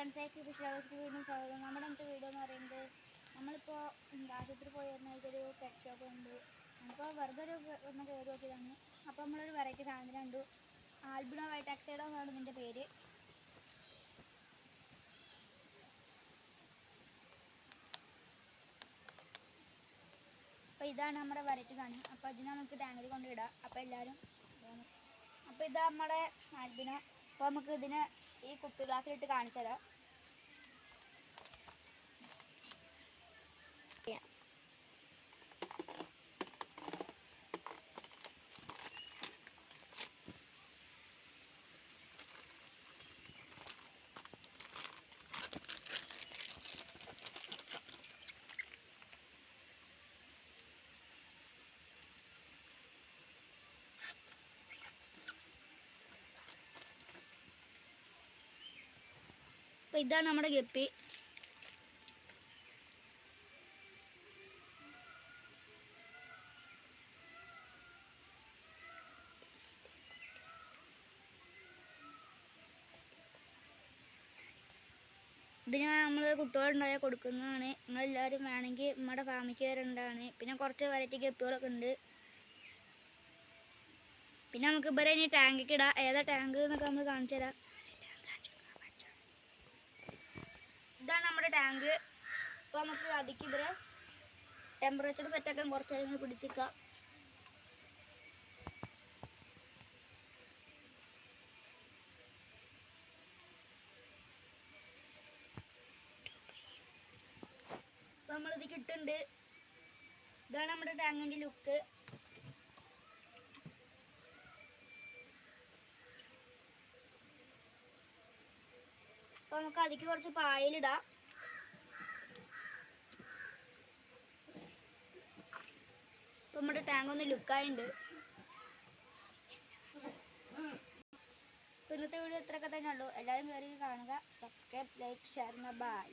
ഫ്രണ്ട്സേക്ക് fish ലവേഴ്സിക്ക് വീണ്ടും സ്വാഗതം. നമ്മുടെ ഇന്നത്തെ വീഡിയോ എന്ന് പറയുന്നത് നമ്മളിപ്പോൾ ആശുപത്രി പോയി വരുന്ന ഒരു പെറ്റ് ഷോപ്പ് ഉണ്ട്. അപ്പോൾ വെറുതെ ഒന്ന് കയറി നോക്കിയതാണ്. അപ്പോൾ നമ്മളൊരു വെറൈറ്റി സാധനം കണ്ടു. ആൽബിനോ വൈറ്റാക്സൈഡോ എന്നാണ് ഇതിൻ്റെ പേര്. അപ്പോൾ ഇതാണ് നമ്മുടെ വെറൈറ്റി സാധനം. അപ്പോൾ അതിന് നമുക്ക് ടാങ്കിൽ കൊണ്ടിടാം. അപ്പോൾ എല്ലാവരും അപ്പോൾ ഇതാ നമ്മുടെ ആൽബിനോ. അപ്പോൾ നമുക്ക് ഇതിന് ഈ കുപ്പി ഗ്ലാസ്സിലിട്ട് കാണിച്ചു തരാം. അപ്പോൾ ഇതാണ് നമ്മുടെ ഗപ്പി. ഇതിന് നമ്മൾ കുട്ടികളുണ്ടായാൽ കൊടുക്കുന്നതാണ്. നിങ്ങളെല്ലാവരും വേണമെങ്കിൽ നമ്മുടെ ഫാമിലിക്ക് വരേണ്ടതാണ്. പിന്നെ കുറച്ച് വെറൈറ്റി ഗപ്പികളൊക്കെ ഉണ്ട്. പിന്നെ നമുക്ക് ഇവരെ ഇനി ടാങ്കിക്ക് ഇടാം. ഏതാ ടാങ്ക് എന്നൊക്കെ നമ്മൾ കാണിച്ചു തരാം. ഇതാണ് നമ്മുടെ ടാങ്ക്. അപ്പോൾ നമുക്ക് അതിക്ക് ഇവരെ ടെമ്പറേച്ചർ സെറ്റാക്കാൻ കുറച്ച് കാര്യങ്ങൾ പിടിച്ചിരിക്കാം. അപ്പോൾ നമ്മളിതിക്ക് ഇട്ടുണ്ട്. ഇതാണ് നമ്മുടെ ടാങ്കിൻ്റെ ലുക്ക്. അപ്പോൾ നമുക്ക് അതിക്ക് കുറച്ച് പായലിടാം. അപ്പോൾ നമ്മുടെ ടാങ്ക് ഒന്ന് ലുക്കായിട്ടുണ്ട്. അപ്പോൾ ഇന്നത്തെ വീഡിയോ ഇത്രയൊക്കെ തന്നെ ഉള്ളൂ. എല്ലാവരും കയറി കാണുക. Subscribe, like, share, by.